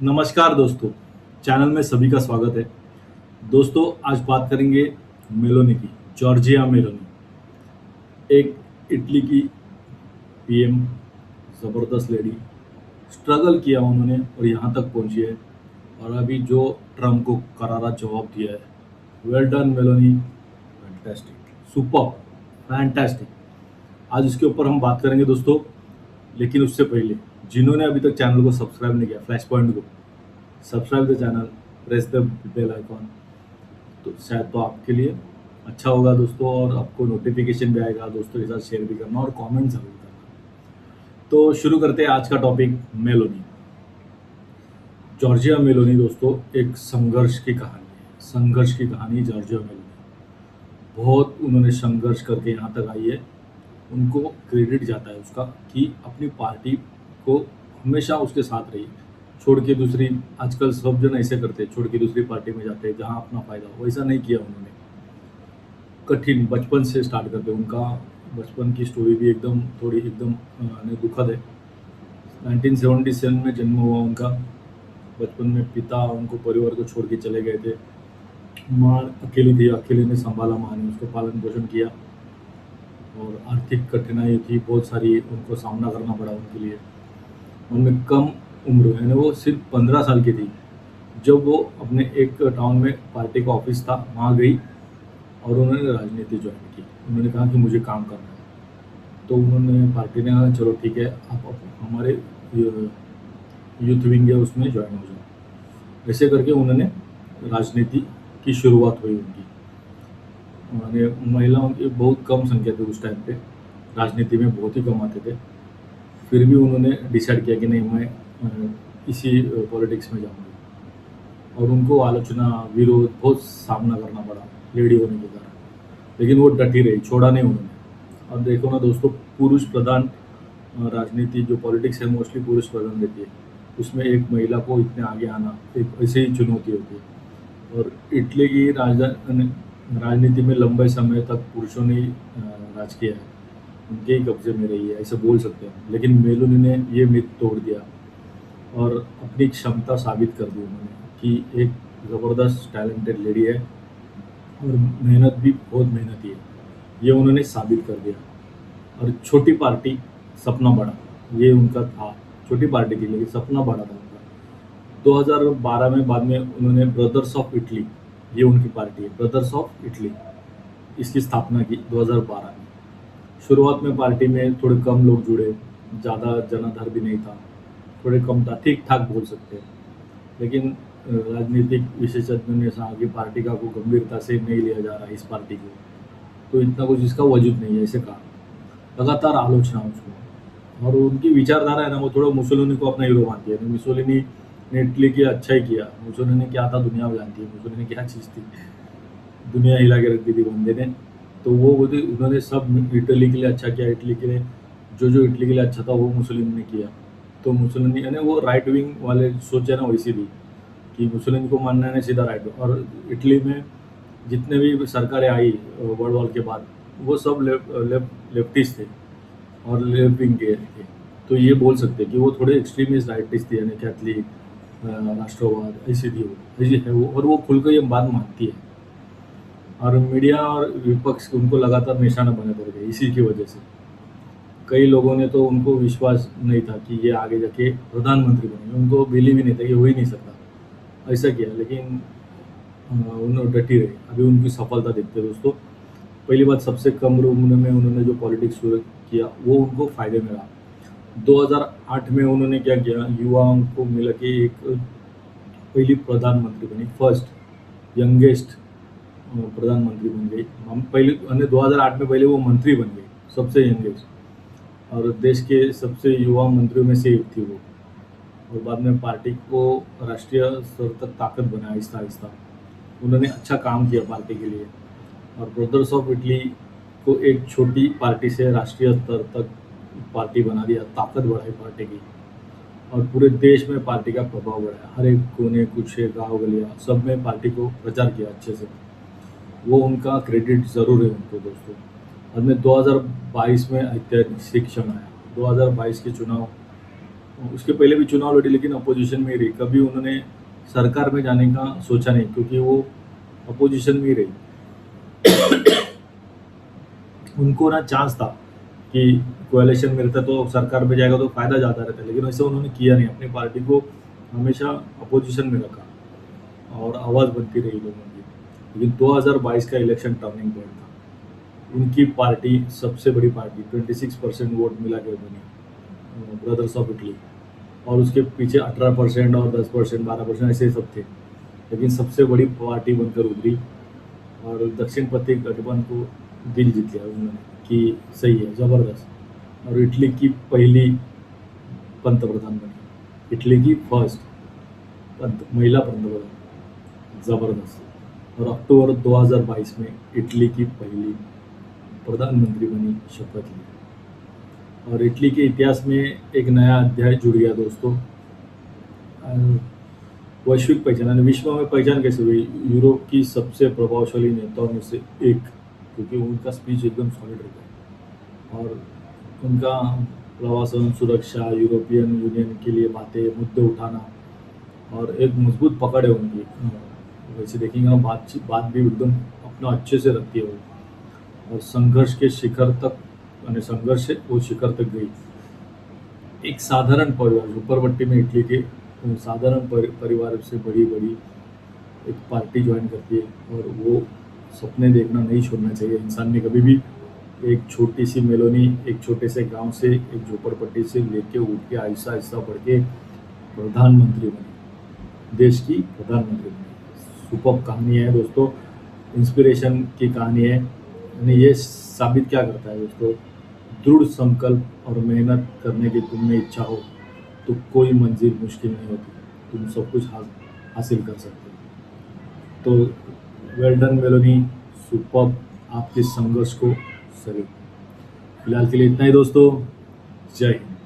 नमस्कार दोस्तों, चैनल में सभी का स्वागत है। दोस्तों, आज बात करेंगे मेलोनी की, जॉर्जिया मेलोनी। एक इटली की पीएम, ज़बरदस्त लेडी, स्ट्रगल किया उन्होंने और यहाँ तक पहुँची है। और अभी जो ट्रम्प को करारा जवाब दिया है, well done Meloni, fantastic, superb, fantastic. आज इसके ऊपर हम बात करेंगे दोस्तों, लेकिन उससे पहले जिन्होंने अभी तक चैनल को सब्सक्राइब नहीं किया, फ्लैश पॉइंट को subscribe the channel, press the bell icon, तो शायद तो आपके लिए अच्छा होगा दोस्तों, और आपको नोटिफिकेशन भी आएगा। दोस्तों के साथ शेयर भी करना और कमेंट जरूर करना। तो शुरू करते हैं आज का टॉपिक, मेलोनी। जॉर्जिया मेलोनी दोस्तों एक संघर्ष की कहानी है, संघर्ष की कहानी जॉर्जिया मेलोनी। बहुत उन्होंने संघर्ष करके यहाँ तक आई है। उनको क्रेडिट जाता है उसका कि अपनी पार्टी को हमेशा उसके साथ रही, छोड़ के दूसरी, आजकल सब जन ऐसे करते हैं, छोड़ के दूसरी पार्टी में जाते हैं जहाँ अपना फायदा हो। वैसा नहीं किया उन्होंने। कठिन बचपन से स्टार्ट करते, उनका बचपन की स्टोरी भी एकदम थोड़ी एकदम दुखद है। 1977 में जन्म हुआ उनका। बचपन में पिता उनको परिवार को छोड़ के चले गए थे। माँ अकेली थी, अकेले ने संभाला, माँ ने उसको पालन पोषण किया। और आर्थिक कठिनाई थी, बहुत सारी उनको सामना करना पड़ा उनके लिए। उनमें कम उम्र, यानी वो सिर्फ 15 साल की थी जब वो अपने एक टाउन में पार्टी का ऑफिस था, वहाँ गई और उन्होंने राजनीति ज्वाइन की। उन्होंने कहा कि मुझे काम करना है। तो उन्होंने, पार्टी ने कहा चलो ठीक है, आप हमारे यूथ विंग है उसमें ज्वाइन हो जाओ। ऐसे करके उन्होंने राजनीति की शुरुआत हुई उनकी। उन्होंने, महिलाओं की बहुत कम संख्या थी उस टाइम पे, राजनीति में बहुत ही कम आते थे। फिर भी उन्होंने डिसाइड किया कि नहीं, मैं इसी पॉलिटिक्स में जाऊंगी। और उनको आलोचना, विरोध बहुत सामना करना पड़ा लेडी होने के कारण, लेकिन वो डटी रही, छोड़ा नहीं उन्होंने। और देखो ना दोस्तों, पुरुष प्रधान राजनीति जो पॉलिटिक्स है मोस्टली पुरुष प्रधान रहती है, उसमें एक महिला को इतने आगे आना एक ऐसे ही चुनौती होती है। और इटली की राजनीति में लंबे समय तक पुरुषों ने राज किया है, उनके ही कब्जे में रही है, ऐसे बोल सकते हैं। लेकिन मेलोनी ने ये मिथ तोड़ दिया और अपनी क्षमता साबित कर दी उन्होंने कि एक ज़बरदस्त टैलेंटेड लेडी है और मेहनत भी बहुत मेहनती है, ये उन्होंने साबित कर दिया। और छोटी पार्टी सपना बड़ा, ये उनका था। छोटी पार्टी थी लेकिन सपना बड़ा था उनका। 2012 में बाद में उन्होंने ब्रदर्स ऑफ इटली, ये उनकी पार्टी है, ब्रदर्स ऑफ इटली, इसकी स्थापना की 2012 में। शुरुआत में पार्टी में थोड़े कम लोग जुड़े, ज़्यादा जनाधार भी नहीं था, थोड़े कम था, ठीक ठाक बोल सकते हैं। लेकिन राजनीतिक विशेषज्ञों ने कहा कि पार्टी का कोई गंभीरता से नहीं लिया जा रहा है इस पार्टी को, तो इतना कुछ इसका वजूद नहीं है, ऐसे कहा। लगातार आलोचना उसको, और उनकी विचारधारा है ना, वो थोड़ा मुसोलिनी को अपना हीरो मानती है। मुसोलिनी ने इटली की अच्छा ही किया। मुसोलिनी क्या था दुनिया में जानती है, मुसोलिनी क्या चीज़ थी, दुनिया हिला के रख दी थी बंदे ने। तो वो बोलते, उन्होंने सब इटली के लिए अच्छा किया, इटली के लिए जो इटली के लिए अच्छा था वो मुसोलिनी ने किया। तो मुसोलिनी, यानी वो राइट विंग वाले सोच है ना, वैसी थी कि मुसोलिनी को मानना है सीधा राइट। और इटली में जितने भी सरकारें आई वर्ल्ड वॉर के बाद, वो सब लेफ्टिस्ट थे और लेफ्ट विंग के थे। तो ये बोल सकते हैं कि वो थोड़े एक्सट्रीमिस्ट राइटिस्ट थे, यानी कैथलिक, राष्ट्रवाद, ऐसी थी वो, ऐसी है वो। और वो खुलकर ये बात मानती है। और मीडिया और विपक्ष उनको लगातार निशाना बने पड़ गए इसी की वजह से। कई लोगों ने तो उनको विश्वास नहीं था कि ये आगे जाके प्रधानमंत्री बनेंगे, उनको बिलीव ही नहीं था कि हो ही नहीं सकता, ऐसा किया। लेकिन उन्होंने डटी रही। अभी उनकी सफलता देखते हैं दोस्तों। पहली बात, सबसे कम उम्र में उन्होंने जो पॉलिटिक्स शुरू किया वो उनको फायदे में रहा। 2008 में उन्होंने क्या किया, युवाओं को मिला के एक पहली प्रधानमंत्री बनी, फर्स्ट यंगेस्ट प्रधानमंत्री बन गई। हम पहले 2008 में पहले वो मंत्री बन गई, सबसे यंगेस्ट, और देश के सबसे युवा मंत्रियों में से एक थी वो। और बाद में पार्टी को राष्ट्रीय स्तर तक ताकत बनाया आहिस्ता आहिस्ता। उन्होंने अच्छा काम किया पार्टी के लिए। और ब्रदर्स ऑफ इटली को एक छोटी पार्टी से राष्ट्रीय स्तर तक पार्टी बना दिया, ताकत बढ़ाई पार्टी की। और पूरे देश में पार्टी का प्रभाव बढ़ाया, हर एक कोने कुछ गाँव गलियाँ सब में पार्टी को प्रचार किया अच्छे से। वो उनका क्रेडिट ज़रूर है उनको दोस्तों। बाद में 2022 में ऐतिहासिक क्षण आया। 2022 के चुनाव उसके पहले भी चुनाव लड़ी लेकिन अपोजिशन में ही रही, कभी उन्होंने सरकार में जाने का सोचा नहीं क्योंकि वो अपोजिशन में ही रही। उनको ना चांस था कि कोएलिशन में रहता तो सरकार में जाएगा तो फायदा ज़्यादा रहता, लेकिन वैसे उन्होंने किया नहीं, अपनी पार्टी को हमेशा अपोजिशन में रखा और आवाज़ बनती रही लोगों की। लेकिन 2022 का इलेक्शन टर्निंग पॉइंट था। उनकी पार्टी सबसे बड़ी पार्टी 26% वोट मिला के बनी, ब्रदर्स ऑफ इटली, और उसके पीछे 18% और 10% 12% ऐसे सब थे, लेकिन सबसे बड़ी पार्टी बनकर उभरी और दक्षिण पथी गठबंधन को दिल जीत लिया उन्होंने कि सही है, ज़बरदस्त। और इटली की पहली पंतप्रधान बनी, इटली की फर्स्ट महिला पंतप्रधान, ज़बरदस्त। और अक्टूबर 2022 में इटली की पहली प्रधानमंत्री बनी, शपथ ली और इटली के इतिहास में एक नया अध्याय जुड़ गया दोस्तों। वैश्विक पहचान यानी विश्व में पहचान कैसे हुई, यूरोप की सबसे प्रभावशाली नेताओं में से एक, क्योंकि उनका स्पीच एकदम सॉलिड रहता है और उनका प्रवासन, सुरक्षा, यूरोपियन यूनियन के लिए बातें, मुद्दे उठाना और एक मजबूत पकड़ है उनकी। वैसे देखेंगे ना, बात भी एकदम अपना अच्छे से रखती है वो, और संघर्ष के शिखर तक, यानी संघर्ष से वो शिखर तक गई। एक साधारण परिवार, झोपड़पट्टी में इटली के साधारण परिवार से बड़ी एक पार्टी ज्वाइन करती है और वो सपने देखना नहीं छोड़ना चाहिए इंसान ने कभी भी। एक छोटी सी मेलोनी, एक छोटे से गांव से, एक झोपड़पट्टी से लेके उठ के आहिस्ता आहिस्ता बढ़ के प्रधानमंत्री बनी, देश की प्रधानमंत्री बनी। सुपर्ब कहानी है दोस्तों, इंस्पिरेशन की कहानी है। यानी ये साबित क्या करता है दोस्तों, दृढ़ संकल्प और मेहनत करने की तुम में इच्छा हो तो कोई मंजिल मुश्किल नहीं होती, तुम सब कुछ हासिल कर सकते हो। तो वेल डन मेलोनी, सुपर्ब, आपके संघर्ष को सैल्यूट। फिलहाल के लिए इतना ही दोस्तों, जय हिंद।